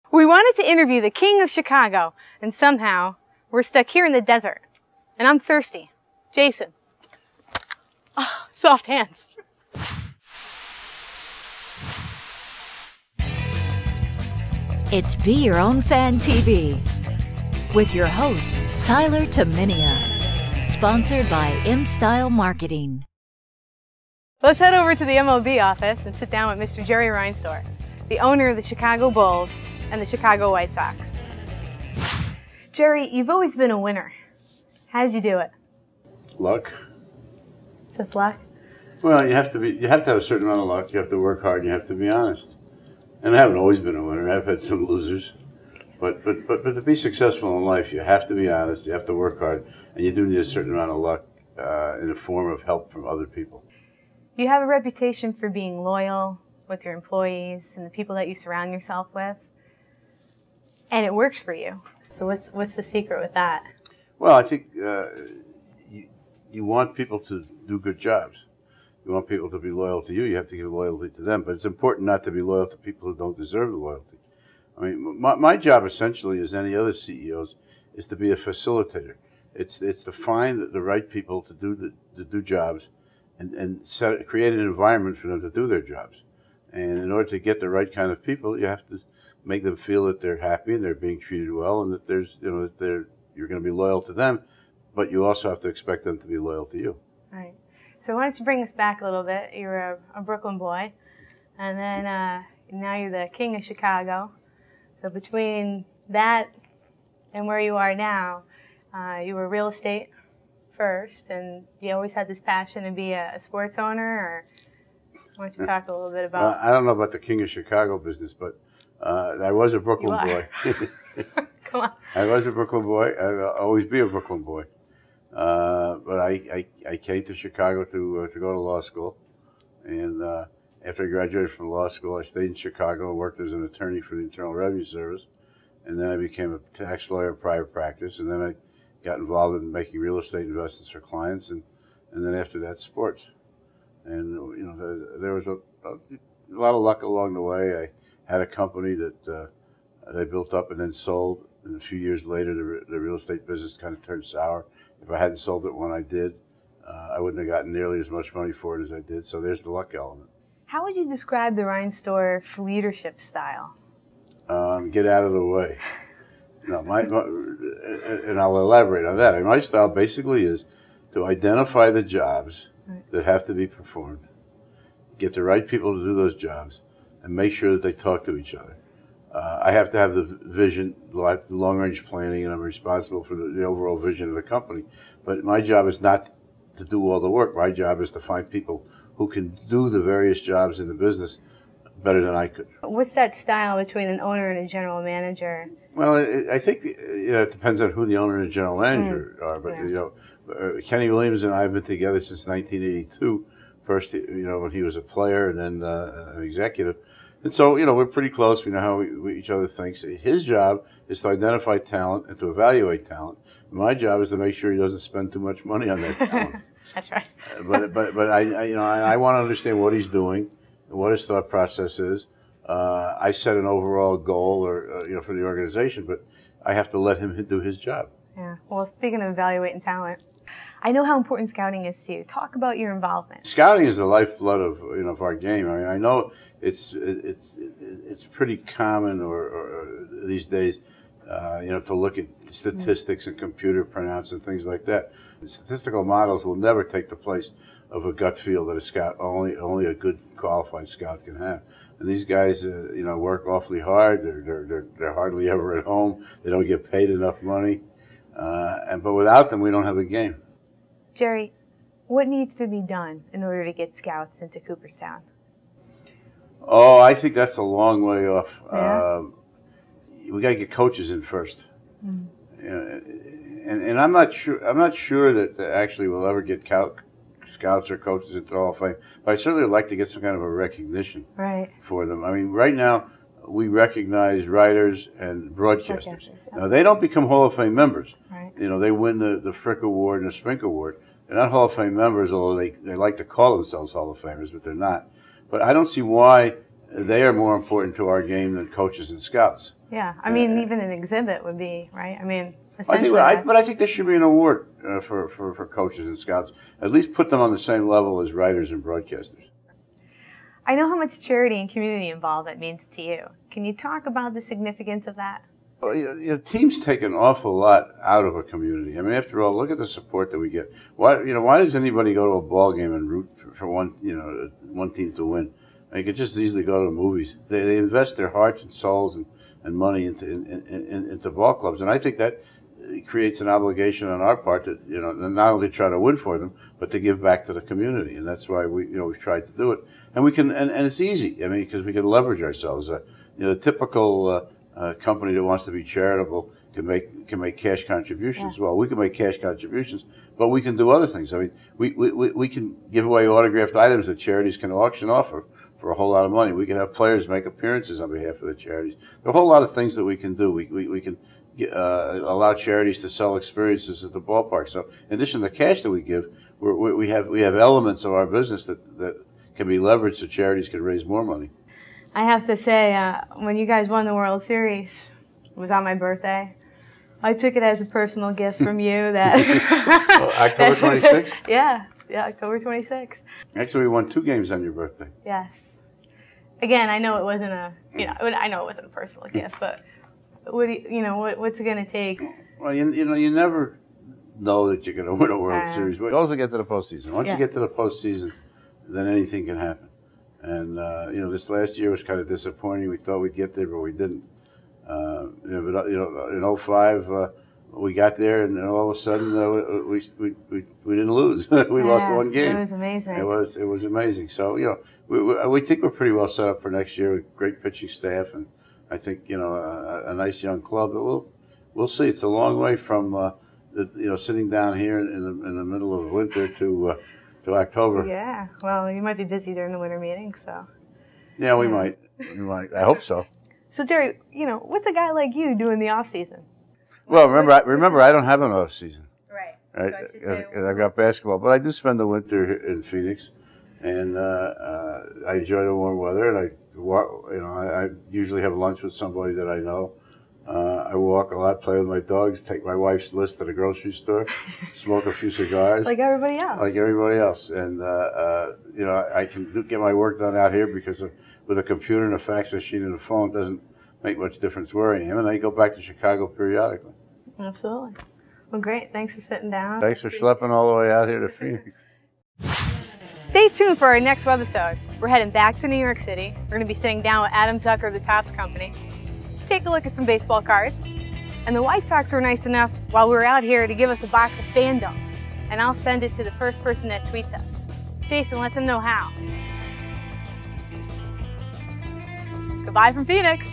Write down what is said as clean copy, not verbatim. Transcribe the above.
We wanted to interview the king of Chicago, and somehow we're stuck here in the desert. And I'm thirsty. Jason. Oh, soft hands. It's Be Your Own Fan TV with your host, Tyler Taminia, sponsored by M-Style Marketing. Let's head over to the MLB office and sit down with Mr. Jerry Reinsdorf, the owner of the Chicago Bulls and the Chicago White Sox. Jerry, you've always been a winner. How did you do it? Luck. Just luck? Well, you have to have a certain amount of luck. You have to work hard. You have to be honest. And I haven't always been a winner. I've had some losers. But to be successful in life, you have to be honest. You have to work hard, and you do need a certain amount of luck in the form of help from other people. You have a reputation for being loyal with your employees and the people that you surround yourself with, and it works for you. So what's the secret with that? Well, I think you want people to do good jobs. You want people to be loyal to you. You have to give loyalty to them. But it's important not to be loyal to people who don't deserve the loyalty. I mean, my job essentially, as any other CEO's, is to be a facilitator. It's to find the right people to do jobs, and create an environment for them to do their jobs. And in order to get the right kind of people, you have to make them feel that they're happy and they're being treated well, and that you're going to be loyal to them. But you also have to expect them to be loyal to you. Right. So why don't you bring us back a little bit? You were a Brooklyn boy, and then now you're the king of Chicago. So between that and where you are now, you were real estate first, and you always had this passion to be a sports owner, or why don't you talk a little bit about... I don't know about the king of Chicago business, but I was a Brooklyn boy. Come on. I was a Brooklyn boy. I'll always be a Brooklyn boy. But I came to Chicago to go to law school, and after I graduated from law school, I stayed in Chicago and worked as an attorney for the Internal Revenue Service, and then I became a tax lawyer in private practice, and then I got involved in making real estate investments for clients, and then after that, sports. And there was a lot of luck along the way. I had a company that I built up and then sold, and a few years later, the real estate business kind of turned sour. If I hadn't sold it when I did, I wouldn't have gotten nearly as much money for it as I did. So there's the luck element. How would you describe the Reinsdorf leadership style? Get out of the way. No, and I'll elaborate on that. My style basically is to identify the jobs that have to be performed, get the right people to do those jobs, and make sure that they talk to each other. I have to have the vision, the long-range planning, and I'm responsible for the overall vision of the company. But my job is not to do all the work. My job is to find people who can do the various jobs in the business better than I could. What's that style between an owner and a general manager? Well, I think it depends on who the owner and the general manager are. But Kenny Williams and I have been together since 1982. First, when he was a player, and then an executive. And so, we're pretty close. We know how each other thinks. His job is to identify talent and to evaluate talent. My job is to make sure he doesn't spend too much money on that talent. That's right. but I want to understand what he's doing, what his thought process is. I set an overall goal, for the organization, but I have to let him do his job. Yeah. Well, speaking of evaluating talent, I know how important scouting is to you. Talk about your involvement. Scouting is the lifeblood of our game. I mean, I know it's pretty common or these days, to look at statistics and computer printouts and things like that. The statistical models will never take the place of a gut feel that a scout, only a good qualified scout can have. And these guys, work awfully hard. They're hardly ever at home. They don't get paid enough money, but without them, we don't have a game. Jerry, what needs to be done in order to get scouts into Cooperstown? Oh, I think that's a long way off. Yeah? We got to get coaches in first, and I'm not sure that actually we'll ever get scouts or coaches into the Hall of Fame. But I certainly would like to get some kind of a recognition for them. I mean, right now we recognize writers and broadcasters. Yeah. Now they don't become Hall of Fame members. Right. They win the Frick Award and the Spink Award. They're not Hall of Fame members, although they like to call themselves Hall of Famers, but they're not. But I don't see why they are more important to our game than coaches and scouts. Yeah, I mean, even an exhibit would be, right? I mean, but I think there should be an award for coaches and scouts. At least put them on the same level as writers and broadcasters. I know how much charity and community involvement means to you. Can you talk about the significance of that? Well, teams take an awful lot out of a community. I mean, after all, look at the support that we get. Why does anybody go to a ball game and root for one team to win? They could just easily go to the movies. They invest their hearts and souls and money into ball clubs, and I think that creates an obligation on our part to not only try to win for them, but to give back to the community, and that's why we've tried to do it, and we can, and it's easy. I mean, because we can leverage ourselves. The typical company that wants to be charitable can make cash contributions. Yeah. Well, we can make cash contributions, but we can do other things. I mean, we can give away autographed items that charities can auction off for a whole lot of money. We can have players make appearances on behalf of the charities. There are a whole lot of things that we can do. We can allow charities to sell experiences at the ballpark. So in addition to the cash that we give, we have elements of our business that can be leveraged so charities can raise more money. I have to say, when you guys won the World Series, it was on my birthday. I took it as a personal gift from you that October 26th? Yeah, October 26th. Actually, we won 2 games on your birthday. Yes. Again, I know it wasn't I know it wasn't a personal gift, but what's it going to take? Well, you never know that you're going to win a World Series, but also get to the postseason. Once you get to the postseason, then anything can happen. And this last year was kind of disappointing. We thought we'd get there, but we didn't. But in 05, we got there, and then all of a sudden we didn't lose. We lost 1 game. It was amazing. It was amazing. So we think we're pretty well set up for next year with great pitching staff, and I think a nice young club. But we'll see. It's a long way from sitting down here in the middle of winter to October. Yeah. Well, you might be busy during the winter meetings, so. Yeah, we might. We might. I hope so. So Jerry, what's a guy like you do in the off season? Well, remember, I don't have an off season. Right. Because I've got basketball, but I do spend the winter in Phoenix, and I enjoy the warm weather. And I usually have lunch with somebody that I know. I walk a lot, play with my dogs, take my wife's list to the grocery store, smoke a few cigars. Like everybody else. And I can get my work done out here because with a computer and a fax machine and a phone, it doesn't make much difference where I am. And I go back to Chicago periodically. Absolutely. Well, great. Thanks for sitting down. Thanks for schlepping all the way out here to Phoenix. Stay tuned for our next webisode. We're heading back to New York City. We're going to be sitting down with Adam Zucker of the Topps Company. Take a look at some baseball cards. And the White Sox were nice enough while we were out here to give us a box of Fandom. And I'll send it to the first person that tweets us. Jason, let them know how. Goodbye from Phoenix.